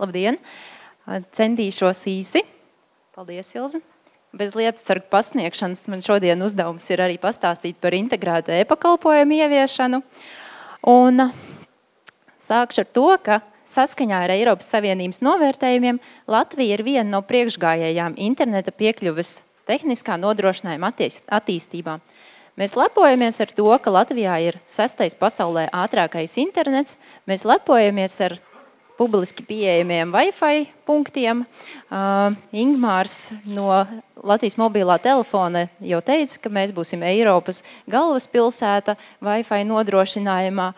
Labdien! Centīšos īsi. Paldies, Ilze! Bez lietu sargu pasniegšanas man šodien uzdevums ir arī pastāstīt par integrētu e-pakalpojumu ieviešanu. Un sākšu ar to, ka saskaņā ar Eiropas Savienības novērtējumiem Latvija ir viena no priekšgājējām interneta piekļuves tehniskā nodrošinājuma attīstībā. Mēs lepojamies ar to, ka Latvijā ir 6. pasaulē ātrākais internets. Mēs lepojamies ar publiski pieejamiem Wi-Fi punktiem. Ingmārs no Latvijas mobilā telefona jau teica, ka mēs būsim Eiropas galvaspilsēta Wi-Fi nodrošinājumā.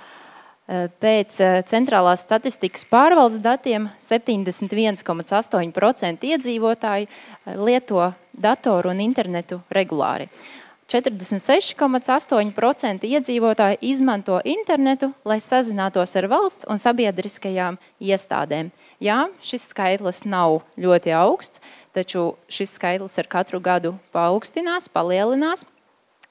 Pēc centrālās statistikas pārvaldes datiem 71,8% iedzīvotāji lieto datoru un internetu regulāri. 46,8% iedzīvotāji izmanto internetu, lai sazinātos ar valsts un sabiedriskajām iestādēm. Jā, šis skaitlis nav ļoti augsts, taču šis skaitlis ar katru gadu paaugstinās, palielinās,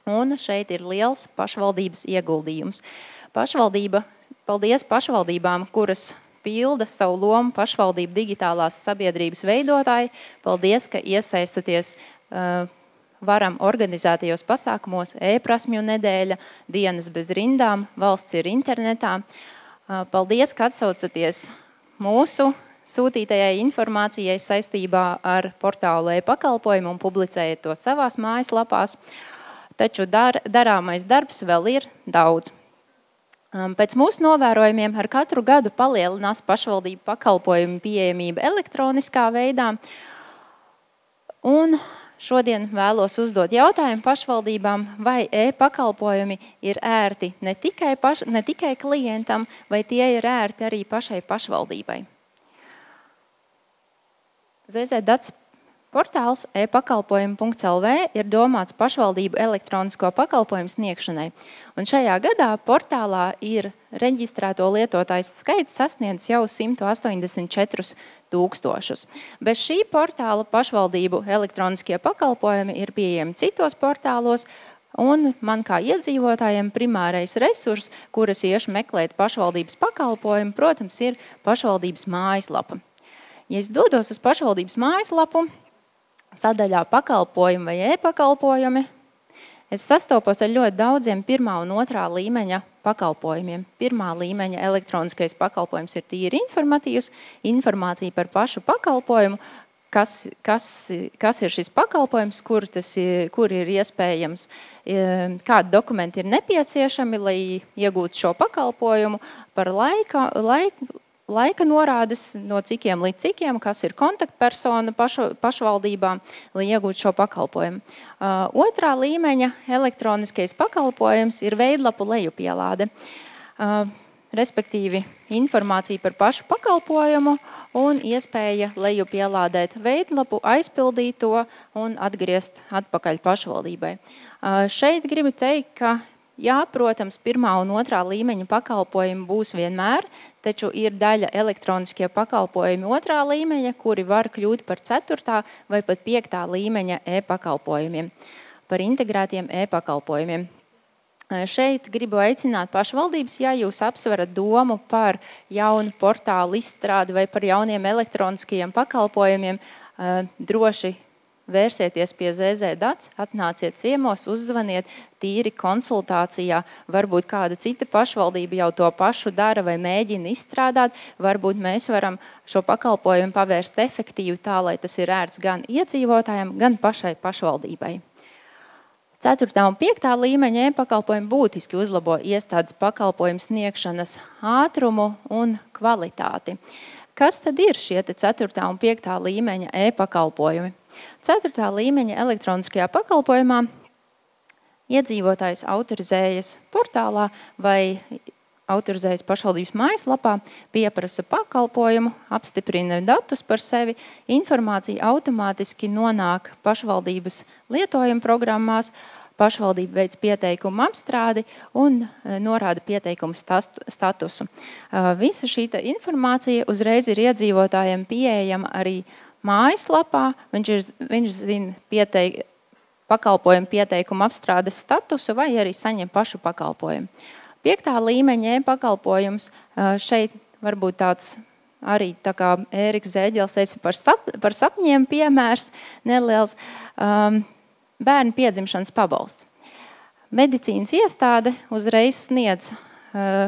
un šeit ir liels pašvaldības ieguldījums. Paldies pašvaldībām, kuras pilda savu lomu pašvaldību digitālās sabiedrības veidotāji. Paldies, ka iesaistaties varam organizētajos pasākumos, e-prasmju nedēļa, dienas bez rindām, valsts ir internetā. Paldies, ka atsaucaties mūsu sūtītajai informācijai saistībā ar portālu e-pakalpojumu un publicējat to savās mājaslapās. Taču darāmais darbs vēl ir daudz. Pēc mūsu novērojumiem ar katru gadu palielinās pašvaldību pakalpojumu pieejamība elektroniskā veidā. Un šodien vēlos uzdot jautājumu pašvaldībām, vai e-pakalpojumi ir ērti ne tikai klientam, vai tie ir ērti arī pašai pašvaldībai. ZZDats portāls e-pakalpojumi.lv ir domāts pašvaldību elektronisko pakalpojumu sniegšanai. Un šajā gadā portālā ir reģistrēto lietotāju skaits sasniedz jau 184 000. Bez šī portāla pašvaldību elektroniskie pakalpojumi ir pieejami citos portālos, un man kā iedzīvotājiem primārais resurs, kuras iešu meklēt pašvaldības pakalpojumu, protams, ir pašvaldības mājaslapa. Ja es dodos uz pašvaldības mājaslapu, sadaļā pakalpojumi vai e-pakalpojumi, es sastopos ar ļoti daudziem pirmā un otrā līmeņa pakalpojumiem. Pirmā līmeņa elektroniskais pakalpojums ir tīri informatīvs, informācija par pašu pakalpojumu, kas ir šis pakalpojums, kur ir iespējams, kādi dokumenti ir nepieciešami, lai iegūtu šo pakalpojumu, par laika norādes, no cikiem līdz cikiem, kas ir kontaktpersona pašvaldībām, lai iegūtu šo pakalpojumu. Otrā līmeņa elektroniskais pakalpojums ir veidlapu lejupielāde, respektīvi informācija par pašu pakalpojumu un iespēja lejupielādēt veidlapu, aizpildīt to un atgriezt atpakaļ pašvaldībai. Šeit gribu teikt, ka jā, protams, pirmā un otrā līmeņa pakalpojumi būs vienmēr, taču ir daļa elektroniskie pakalpojumi otrā līmeņa, kuri var kļūt par 4. vai pat 5. līmeņa e-pakalpojumiem, par integrētiem e-pakalpojumiem. Šeit gribu aicināt pašvaldības, ja jūs apsverat domu par jaunu portālu izstrādi vai par jauniem elektroniskajiem pakalpojumiem, droši vērsieties pie ZZDats, atnāciet ciemos, uzzvaniet tīri konsultācijā. Varbūt kāda cita pašvaldība jau to pašu dara vai mēģina izstrādāt. Varbūt mēs varam šo pakalpojumu pavērst efektīvi tā, lai tas ir ērts gan iedzīvotājiem, gan pašai pašvaldībai. 4. un 5. līmeņa e-pakalpojumi būtiski uzlabo iestādes pakalpojumu sniegšanas ātrumu un kvalitāti. Kas tad ir šie 4. un 5. līmeņa e-pakalpojumi? 4. līmeņa elektroniskajā pakalpojumā iedzīvotājs autorizējas portālā vai autorizējas pašvaldības mājaslapā, pieprasa pakalpojumu, apstiprina datus par sevi, informācija automātiski nonāk pašvaldības lietojuma programmās, pašvaldība veic pieteikumu apstrādi un norāda pieteikumu statusu. Visa šī informācija uzreiz ir iedzīvotājiem pieejama arī mājaslapā, viņš zina pakalpojumu pieteikumu apstrādes statusu vai arī saņem pašu pakalpojumu. 5. līmeņa pakalpojums šeit varbūt tāds arī tā kā Ēriks Zēģels teica par sapņiem piemērs neliels, bērnu piedzimšanas pabalsts. Medicīnas iestāde uzreiz sniedz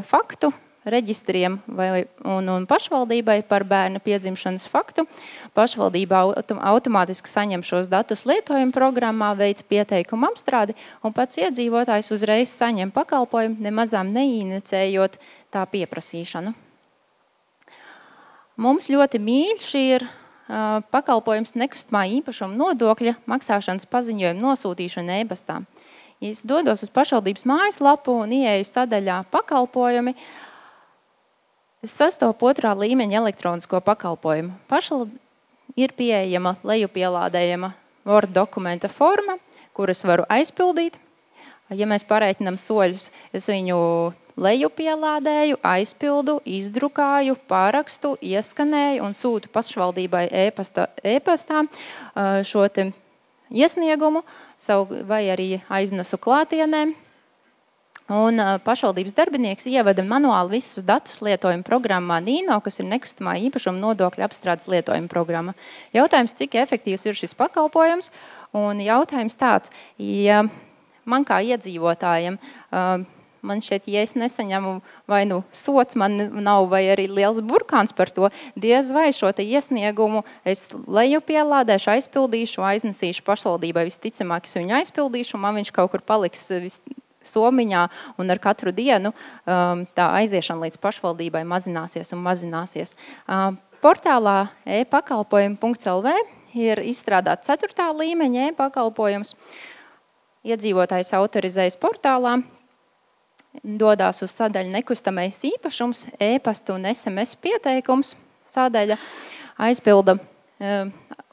faktu reģistriem un pašvaldībai par bērna piedzimšanas faktu. Pašvaldībā automātiski saņem šos datus lietojuma programmā, veic pieteikumu apstrādi, un pats iedzīvotājs uzreiz saņem pakalpojumu, nemazām neinicējot tā pieprasīšanu. Mums ļoti mīļš ir pakalpojums nekustamā īpašuma nodokļa maksāšanas paziņojuma nosūtīšana e-pastā. Ja es dodos uz pašvaldības mājaslapu un ieeju sadaļā pakalpojumi, es sastopu 2. līmeņa elektronisko pakalpojumu. Ir pieejama lejupielādējama Word dokumenta forma, kuras varu aizpildīt. Ja mēs parēķinām soļus, es viņu lejupielādēju, aizpildu, izdrukāju, pārakstu, ieskanēju un sūtu pašvaldībai e-pastā šo te iesniegumu, vai arī aiznesu klātienē. Un pašvaldības darbinieks ievada manuāli visus datus lietojuma programmā Nino, kas ir nekustamā īpašuma nodokļa apstrādes lietojuma programma. Jautājums, cik efektīvs ir šis pakalpojums, un jautājums tāds, ja man kā iedzīvotājiem, man šeit, ja es nesaņemu vai nu sots, man nav vai arī liels burkāns par to, diez vai šo te iesniegumu es lejupielādēšu, aizpildīšu, aiznesīšu pašvaldībai. Visticamāk, es viņu aizpildīšu, un man viņš kaut kur paliks somiņā, un ar katru dienu tā aiziešana līdz pašvaldībai mazināsies un mazināsies. Portālā e-pakalpojumi.lv ir izstrādāts 4. līmeņa e-pakalpojums. Iedzīvotājs autorizējas portālā, dodās uz sadaļu nekustamais īpašums, e-pastu un SMS pieteikums sadaļa, aizpilda.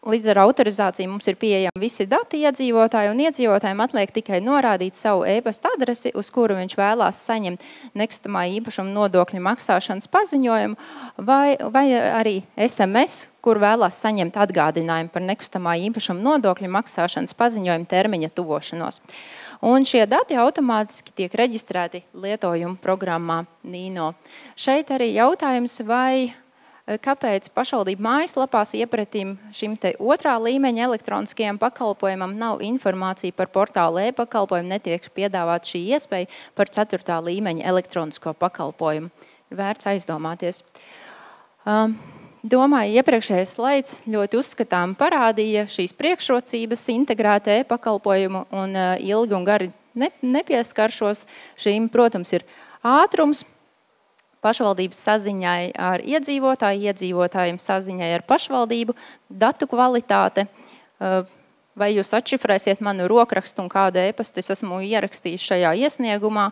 Līdz ar autorizāciju mums ir pieejami visi dati iedzīvotāji, un iedzīvotājiem atliek tikai norādīt savu e-pasta adresi, uz kuru viņš vēlās saņemt nekustamā īpašuma nodokļa maksāšanas paziņojumu, vai arī SMS, kur vēlās saņemt atgādinājumu par nekustamā īpašuma nodokļa maksāšanas paziņojumu termiņa tuvošanos. Un šie dati automātiski tiek reģistrēti lietojuma programmā Nino. Šeit arī jautājums, kāpēc pašvaldību mājaslapās iepretim šim te 2. līmeņa elektroniskajam pakalpojumam nav informācija par portālu e-pakalpojumu, netiek piedāvāt šī iespēja par 4. līmeņa elektronisko pakalpojumu. Vērts aizdomāties. Domāju, iepriekšējais slaids ļoti uzskatām parādīja šīs priekšrocības integrēta e-pakalpojumu un ilgi un gari nepieskaršos. Šīm, protams, ir ātrums, pašvaldības saziņai ar iedzīvotāju, iedzīvotājiem saziņai ar pašvaldību, datu kvalitāte. Vai jūs atšifrēsiet manu rokrakstu un kādu e-pastu es esmu ierakstījis šajā iesniegumā.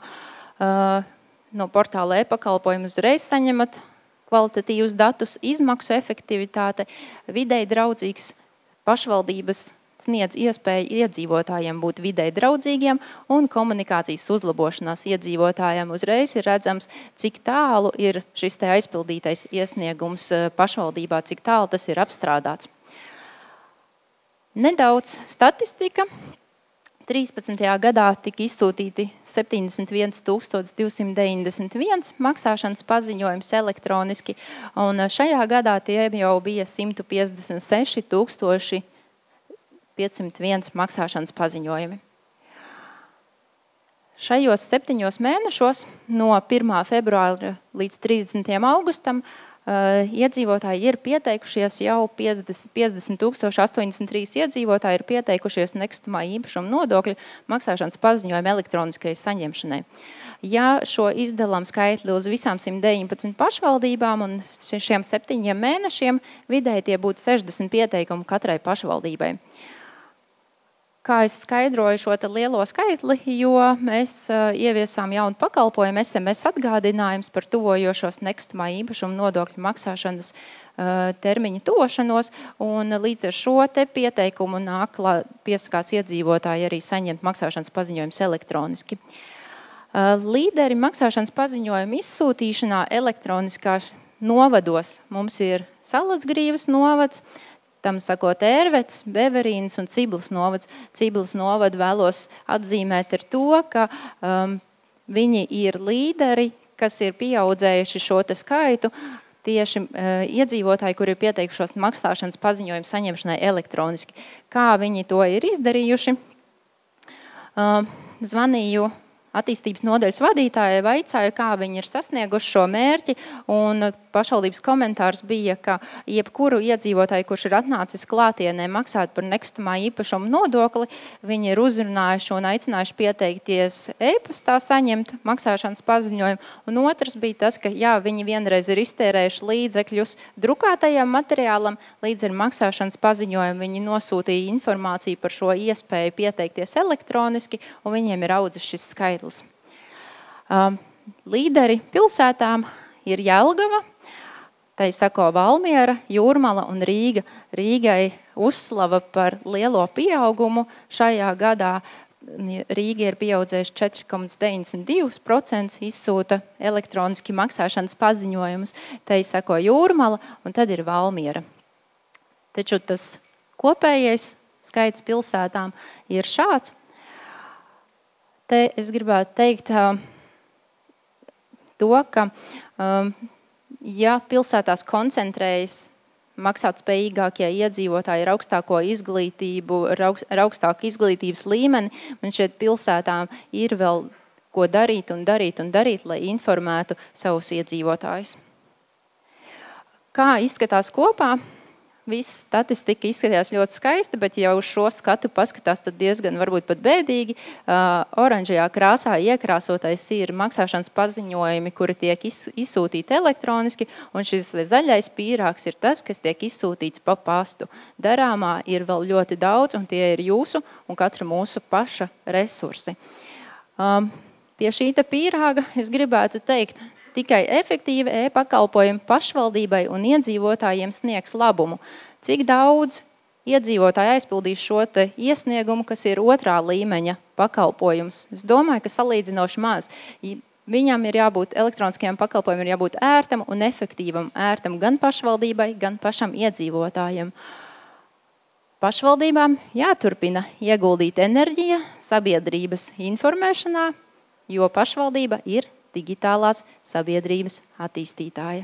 No portāla e-pakalpojumu uzreiz saņemat kvalitatīvus datus, izmaksu efektivitāte, videi draudzīgs pašvaldības sniedz iespēju iedzīvotājiem būt videi draudzīgiem un komunikācijas uzlabošanās iedzīvotājiem uzreiz ir redzams, cik tālu ir šis te aizpildītais iesniegums pašvaldībā, cik tālu tas ir apstrādāts. Nedaudz statistika. 13. gadā tika izsūtīti 71 291 maksāšanas paziņojums elektroniski, un šajā gadā tie jau bija 156 501 maksāšanas paziņojumi. Šajos 7 mēnešos no 1. februāra līdz 30. augustam iedzīvotāji ir pieteikušies jau 50 083 iedzīvotāji ir pieteikušies nekustamā īpašuma nodokļa maksāšanas paziņojuma elektroniskai saņemšanai. Ja šo izdalām skaitli uz visām 119 pašvaldībām un šiem 7 mēnešiem, vidēji tie būtu 60 pieteikumi katrai pašvaldībai. Kā es skaidroju šo lielo skaitli, jo mēs ieviesām jaunu pakalpojumu SMS atgādinājums par tuvojošos nekustamā īpašuma nodokļu maksāšanas termiņa tuvošanos, un līdz ar šo te pieteikumu piesakās iedzīvotāji arī saņemt maksāšanas paziņojumus elektroniski. Līderi maksāšanas paziņojumu izsūtīšanā elektroniskā novados mums ir Salacgrīvas novads, tam sakot Ērvets, Beverīnas un Ciblas novads. Ciblas novadu vēlos atzīmēt ar to, ka viņi ir līderi, kas ir pieaudzējuši šo te skaitu. tieši iedzīvotāji, kuri ir pieteikušos maksāšanas paziņojumu saņemšanai elektroniski. Kā viņi to ir izdarījuši? Zvanīju attīstības nodaļas vadītājai, vaicāju, kā viņi ir sasnieguši šo mērķi, un pašvaldības komentārs bija, ka jebkuru iedzīvotāju, kurš ir atnācis klātienē maksāt par nekustamā īpašuma nodokli, viņi ir uzrunājuši un aicinājuši pieteikties e-pastā saņemt maksāšanas paziņojumu, un otrs bija tas, ka jā, viņi vienreiz ir iztērējuši līdzekļus drukātajam materiālam, līdz ar maksāšanas paziņojumu viņi nosūtīja informāciju par šo iespēju pieteikties elektroniski, un viņiem ir audzis šis skaitlis. Līderi pilsētām ir Jelgava, tai sako Valmiera, Jūrmala un Rīga. Rīgai uzslava par lielo pieaugumu. Šajā gadā Rīga ir pieaudzējuši 4,92%, izsūta elektroniski maksāšanas paziņojumus. Tai sako Jūrmala un tad ir Valmiera. Taču tas kopējais skaits pilsētām ir šāds. Te es gribētu teikt to, ka ja pilsētās koncentrējas maksātspējīgākie iedzīvotāji ar augstāko izglītību, ar augstāku izglītības līmeni, man šeit pilsētām ir vēl ko darīt un darīt un darīt, lai informētu savus iedzīvotājus. Kā izskatās kopā? Viss statistika izskatījās ļoti skaista, bet ja uz šo skatu paskatās, tad diezgan varbūt pat bēdīgi. Oranžajā krāsā iekrāsotais ir maksāšanas paziņojumi, kuri tiek izsūtīti elektroniski, un šis zaļais pīrāgs ir tas, kas tiek izsūtīts pa pastu. Darāmā ir vēl ļoti daudz, un tie ir jūsu un katra mūsu paša resursi. Pie šīta pīrāga es gribētu teikt, tikai efektīvi e-pakalpojumi pašvaldībai un iedzīvotājiem sniegs labumu. Cik daudz iedzīvotāji aizpildīs šo te iesniegumu, kas ir otrā līmeņa pakalpojums? Es domāju, ka salīdzinoši maz. Viņam ir jābūt, elektroniskajam pakalpojumam ir jābūt ērtam un efektīvam, ērtam gan pašvaldībai, gan pašam iedzīvotājiem. Pašvaldībām jāturpina ieguldīt enerģija sabiedrības informēšanā, jo pašvaldība ir digitālās sabiedrības attīstītāja.